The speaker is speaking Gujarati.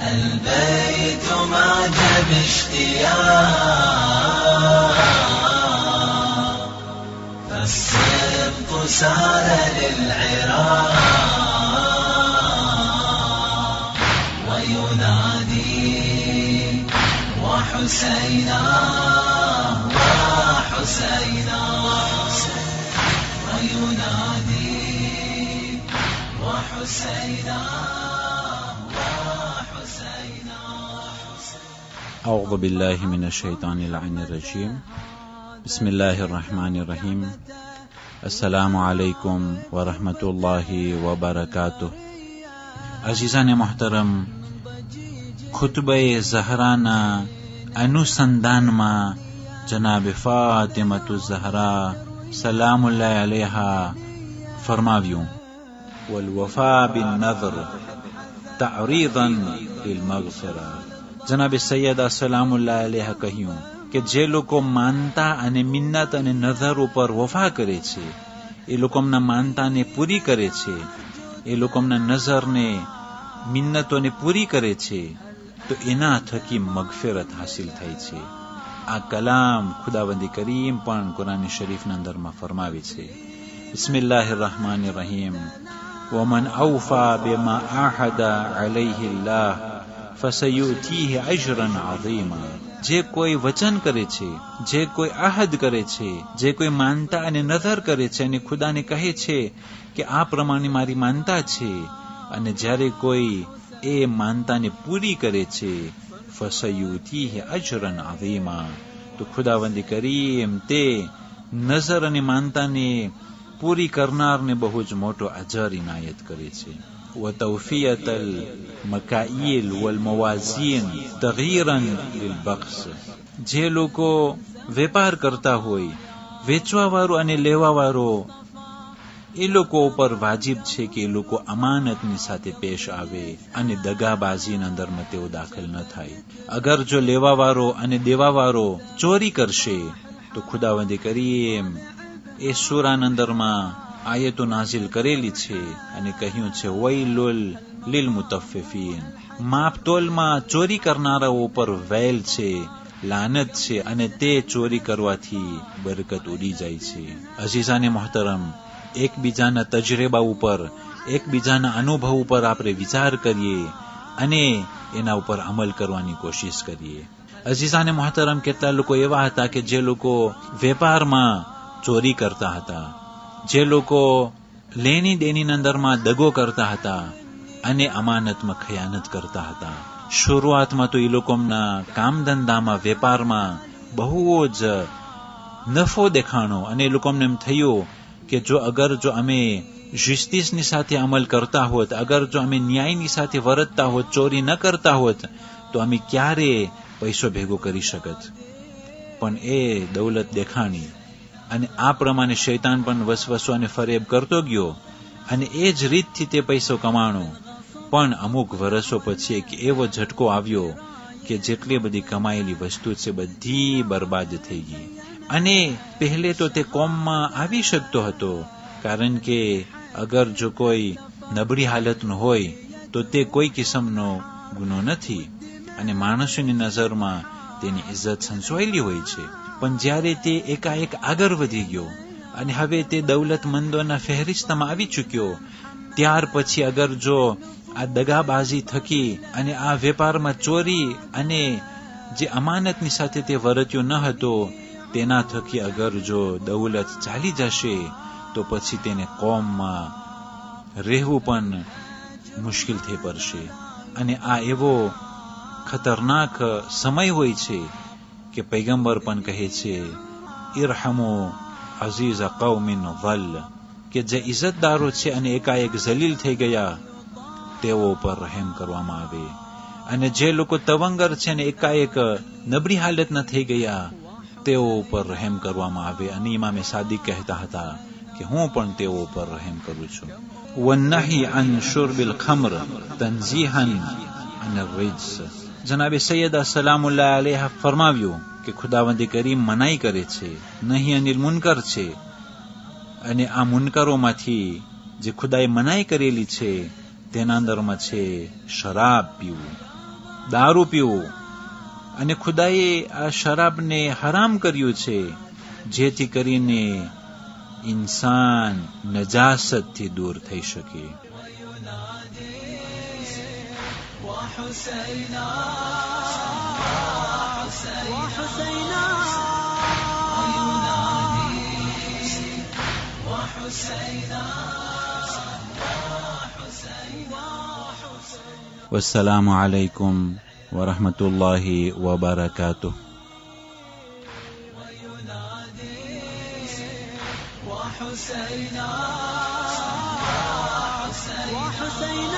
البيت معجب اشتياق فالسبط سار للعراق وينادي وحسينا وحسينا وينادي وحسينا وحسينا. أعوذ بالله من الشيطان اللعين الرجيم. بسم الله الرحمن الرحيم. السلام عليكم ورحمة الله وبركاته. عزیزان محترم، خطبه زهرانا अनुसंधान में जनाब फातिमत ज़हरा सलाम अल्लाह अलैहा फरमाव्यूं वल्वफा बिन नज़र तारीदन लिल मग़फ़िरा. जनाब सैयदा सलाम अल्लाह अलैहा કહ્યું કે જે લોકો માનતા અને મિન્નત અને નઝર ઉપર વફા કરે છે, એ લોકોના માનતાને પૂરી કરે છે, એ લોકોના નઝરને મિન્નતોને પૂરી કરે છે, તો એના થકી મગફિરત હાસિલ થાય છે. આ કલામ ખુદાવંદી કરીમ પણ કુરાન શરીફના અંદરમાં ફરમાવે છે. બિસ્મિલ્લાહિર રહમાનિર રહીમ. વમન અવફા બિમા આહદા અલૈહિ અલ્લાહ ફસયુતીહી અજરન અઝીમા. જે કોઈ વચન કરે છે, જે કોઈ આહદ કરે છે, જે કોઈ માનતા અને નઝર કરે છે અને ખુદાને કહે છે કે આ પ્રમાણે મારી માનતા છે, અને જ્યારે કોઈ એ માનતાને પૂરી કરે છે, ફસયુતીહી અજરન અઝીમા, તો ખુદાવંદી કરીમ તે નઝર અને માનતાને પૂરી કરનારને બહુ જ મોટો અજર ઇનાયત કરે છે. وتوفية المكاييل والموازين تغييرا للبخس. જે લોકો વેપાર કરતા હોય, વેચવા વાળો અને લેવા વાળો, એ લોકો ઉપર વાજિબ છે કે એ લોકો અમાનતની સાથે પેશ આવે અને દગાબાજીના અંદરમાં તેઓ દાખલ ન થાય. અગર જો લેવાવાળો અને દેવાવાળો ચોરી કરશે તો ખુદાવંદી કરીમ એ સૂરાના અંદરમાં આયતો નાઝિલ કરેલી છે અને કહ્યું છે વૈલુલ લીલ મુતફ્ફિફીન. માપતોલમાં ચોરી કરનારાઓ ઉપર વેલ છે, લાનત છે, અને તે ચોરી કરવાથી બરકત ઉડી જાય છે. અઝીઝાને મોહતરમ, એકબીજાના તજરેબા ઉપર, એકબીજાના અનુભવ ઉપર આપણે વિચાર કરીએ અને એના ઉપર અમલ કરવાની કોશિશ કરીએ. અઝીઝાને મોહતરમ, કેટલા લોકો એવા હતા કે જે લોકો વેપારમાં ચોરી કરતા હતા, જે લોકો લેણી દેણીના અંદરમાં દગો કરતા હતા અને અમાનતમાં ખયાનત કરતા હતા. શરૂઆતમાં તો એ લોકોના કામ ધંધામાં, વેપારમાં બહુ જ નફો દેખાણો અને એ લોકોને એમ થયું કે જો અમે જસ્ટિસની સાથે અમલ કરતા હોત, અગર જો અમે ન્યાયની સાથે વર્તતા હોત, ચોરી ન કરતા હોત, તો અમે ક્યારે પૈસો ભેગો કરી શકત. પણ એ દૌલત દેખાણી અને આ પ્રમાણે શૈતાન પણ વસવસો અને ફરેબ કરતો ગયો અને એ જ રીતથી તે પૈસો કમાણો. પણ અમુક વર્ષો પછી એક એવો ઝટકો આવ્યો કે જેટલી બધી કમાયેલી વસ્તુ છે બધી બરબાદ થઈ ગઈ. અને પહેલે તો તે કોમમાં આવી શકતો હતો, કારણ કે અગર જો કોઈ નબળી હાલતનું હોય તો તે કોઈ કિસ્મનો ગુનો નથી અને માણસોની નજરમાં તેની ઇજ્જત સંચવાયેલી હોય છે. પણ જ્યારે તે એકાએક આગળ વધી ગયો અને હવે તે દૌલતમંદોના ફહેરિસ્તમાં આવી ચૂક્યો, ત્યાર પછી અગર જો આ દગાબાજી થકી અને આ વેપારમાં ચોરી અને જે અમાનતની સાથે તે વર્ત્યો ન હતો, તેના થકી અગર જો દૌલત ચાલી જશે તો પછી તેને કોમમાં રહેવું પણ મુશ્કેલ થઈ પડશે. અને આ એવો ખતરનાક સમય હોય છે કે પૈગંબર પણ કહે છે ઇરહમુ અઝીઝ કૌમિન વલ, કે જે ઇજ્જતદારો છે અને એકાએક જલીલ થઈ ગયા તેઓ ઉપર રહેમ કરવામાં આવે. અને જે લોકો તવંગર છે અને એકાએક નબળી હાલતના થઈ ગયા તેઓ ઉપર રહેમ કરવામાં આવે. અને ઇમામે સાદિક કહેતા હતા કે હું પણ તેઓ ઉપર રહેમ કરું છું. વન્નહી અન શુર્બિલ ખમ્ર તનઝીહન અન રિજ્સ. જનાબે સૈયદા સલામુલ્લાહ અલૈહા ફરમાવ્યું કે ખુદાવંદી કરીમ મનાઈ કરે છે, નહીં અનિલ મુનકર છે, અને આ મુનકરોમાંથી જે ખુદાએ મનાઈ કરેલી છે તેના અંદરમાં છે શરાબ પીવું, દારૂ પીવું, અને ખુદાએ આ શરાબને હરામ કર્યું છે જેથી કરીને ઇન્સાન નજાસતથી દૂર થઈ શકે. وحسينا والسلام عليكم ورحمة الله وبركاته. وحسينا